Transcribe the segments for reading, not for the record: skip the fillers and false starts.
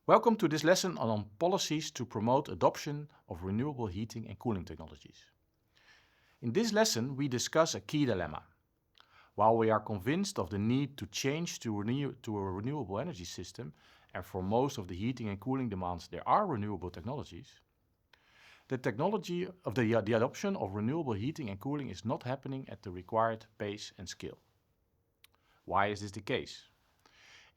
Welcome to this lesson on policies to promote adoption of renewable heating and cooling technologies. In this lesson, we discuss a key dilemma. While we are convinced of the need to change to a renewable energy system, and for most of the heating and cooling demands there are renewable technologies, the adoption of renewable heating and cooling is not happening at the required pace and scale. Why is this the case?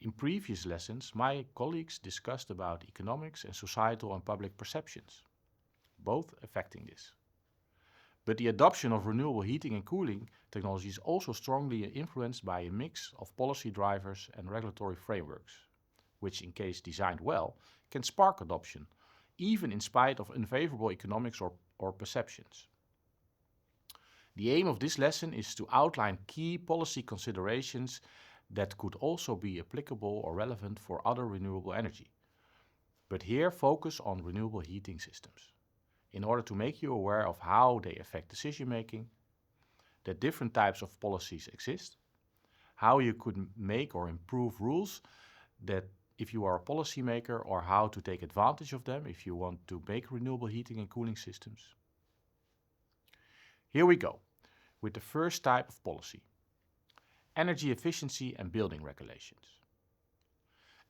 In previous lessons, my colleagues discussed about economics and societal and public perceptions, both affecting this. But the adoption of renewable heating and cooling technology is also strongly influenced by a mix of policy drivers and regulatory frameworks, which, in case designed well, can spark adoption, even in spite of unfavorable economics or perceptions. The aim of this lesson is to outline key policy considerations that could also be applicable or relevant for other renewable energy, but here focus on renewable heating systems, in order to make you aware of how they affect decision making, that different types of policies exist, how you could make or improve rules that if you are a policymaker, or how to take advantage of them if you want to make renewable heating and cooling systems. Here we go, with the first type of policy: energy efficiency and building regulations.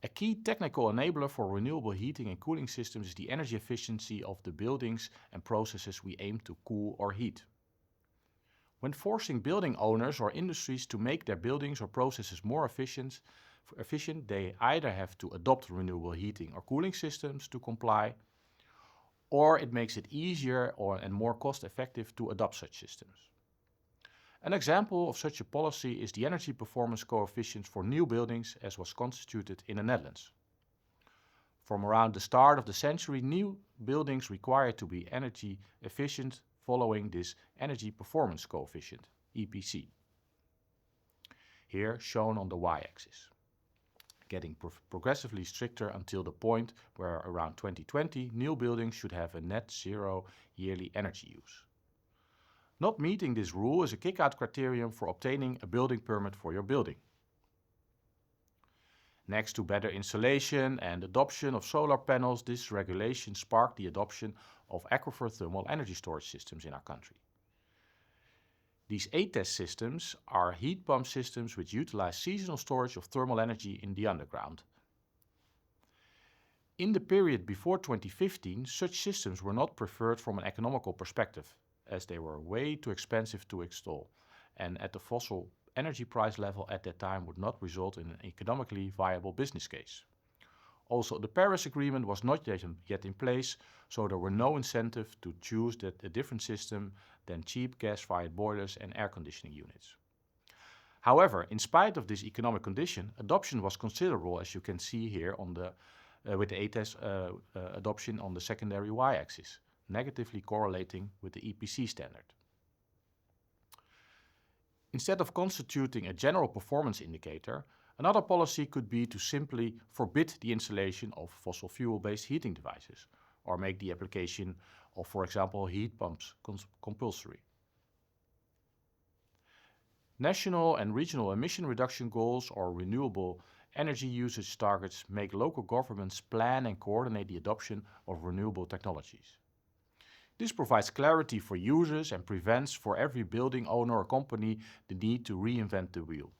A key technical enabler for renewable heating and cooling systems is the energy efficiency of the buildings and processes we aim to cool or heat. When forcing building owners or industries to make their buildings or processes more efficient, they either have to adopt renewable heating or cooling systems to comply, or it makes it easier and more cost-effective to adopt such systems. An example of such a policy is the energy performance coefficient for new buildings as was constituted in the Netherlands. From around the start of the century, new buildings required to be energy efficient following this energy performance coefficient, EPC. Here shown on the y-axis, getting progressively stricter until the point where around 2020 new buildings should have a net zero yearly energy use. Not meeting this rule is a kick-out criterion for obtaining a building permit for your building. Next to better insulation and adoption of solar panels, this regulation sparked the adoption of aquifer thermal energy storage systems in our country. These ATES systems are heat pump systems which utilize seasonal storage of thermal energy in the underground. In the period before 2015, such systems were not preferred from an economical perspective, as they were way too expensive to install, and at the fossil energy price level at that time would not result in an economically viable business case. Also, the Paris Agreement was not yet in place, so there were no incentive to choose a different system than cheap gas-fired boilers and air conditioning units. However, in spite of this economic condition, adoption was considerable, as you can see here on with the ATES adoption on the secondary y-axis, negatively correlating with the EPC standard. Instead of constituting a general performance indicator, another policy could be to simply forbid the installation of fossil fuel-based heating devices, or make the application of, for example, heat pumps compulsory. National and regional emission reduction goals or renewable energy usage targets make local governments plan and coordinate the adoption of renewable technologies. This provides clarity for users and prevents for every building owner or company the need to reinvent the wheel.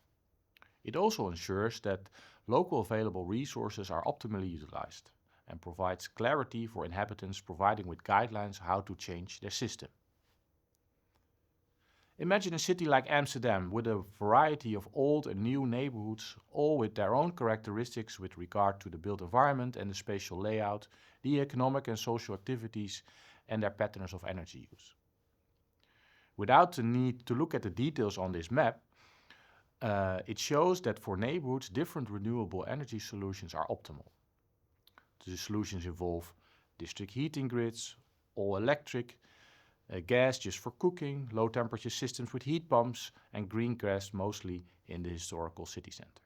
It also ensures that local available resources are optimally utilized and provides clarity for inhabitants, providing with guidelines how to change their system. Imagine a city like Amsterdam with a variety of old and new neighborhoods, all with their own characteristics with regard to the built environment and the spatial layout, the economic and social activities, and their patterns of energy use. Without the need to look at the details on this map, it shows that for neighborhoods, different renewable energy solutions are optimal. The solutions involve district heating grids, all electric, gas just for cooking, low temperature systems with heat pumps, and green gas mostly in the historical city center.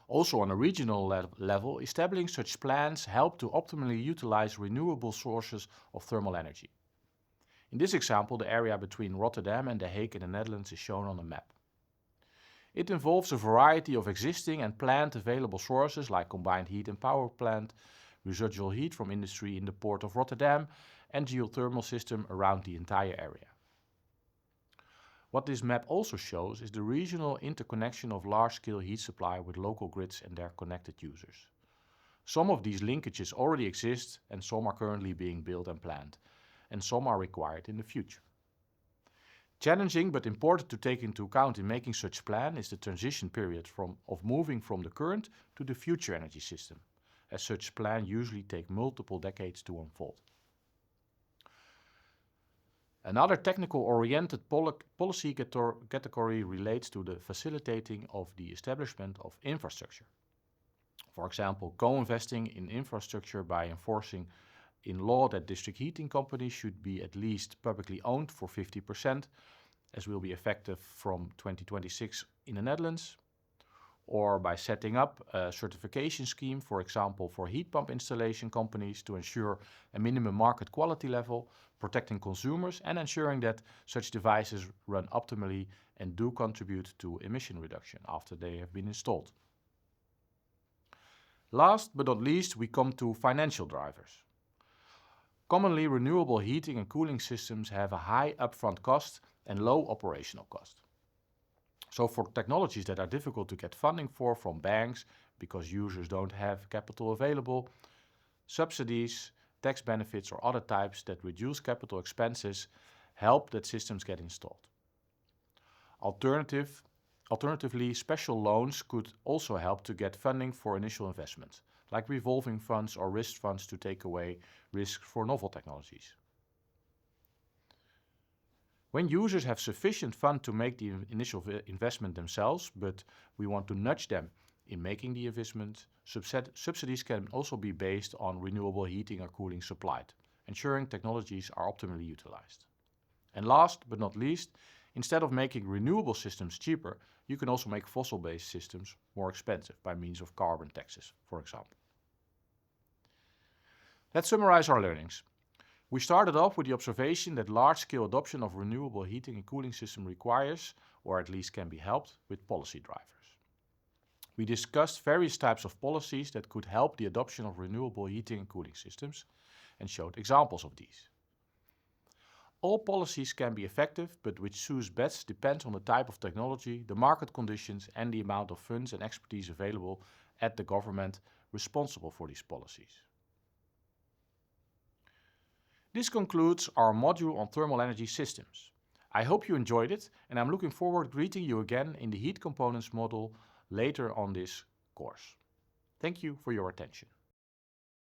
Also on a regional level, establishing such plans help to optimally utilize renewable sources of thermal energy. In this example, the area between Rotterdam and The Hague in the Netherlands is shown on the map. It involves a variety of existing and planned available sources like combined heat and power plant, residual heat from industry in the port of Rotterdam, and geothermal system around the entire area. What this map also shows is the regional interconnection of large-scale heat supply with local grids and their connected users. Some of these linkages already exist and some are currently being built and planned, and some are required in the future. Challenging but important to take into account in making such plan is the transition period of moving from the current to the future energy system, as such plan usually take multiple decades to unfold. Another technical-oriented policy category relates to the facilitating of the establishment of infrastructure. For example, co-investing in infrastructure by enforcing in law that district heating companies should be at least publicly owned for 50%, as will be effective from 2026 in the Netherlands, or by setting up a certification scheme, for example, for heat pump installation companies to ensure a minimum market quality level, protecting consumers and ensuring that such devices run optimally and do contribute to emission reduction after they have been installed. Last but not least, we come to financial drivers. Commonly, renewable heating and cooling systems have a high upfront cost and low operational cost. So for technologies that are difficult to get funding for from banks because users don't have capital available, subsidies, tax benefits or other types that reduce capital expenses help that systems get installed. Alternatively, special loans could also help to get funding for initial investments, like revolving funds or risk funds to take away risks for novel technologies. When users have sufficient fund to make the initial investment themselves, but we want to nudge them in making the investment, subsidies can also be based on renewable heating or cooling supplied, ensuring technologies are optimally utilized. And last but not least, instead of making renewable systems cheaper, you can also make fossil-based systems more expensive by means of carbon taxes, for example. Let's summarize our learnings. We started off with the observation that large-scale adoption of renewable heating and cooling system requires, or at least can be helped, with policy drivers. We discussed various types of policies that could help the adoption of renewable heating and cooling systems and showed examples of these. All policies can be effective, but which suits best depends on the type of technology, the market conditions and the amount of funds and expertise available at the government responsible for these policies. This concludes our module on thermal energy systems. I hope you enjoyed it and I'm looking forward to greeting you again in the heat components module later on this course. Thank you for your attention.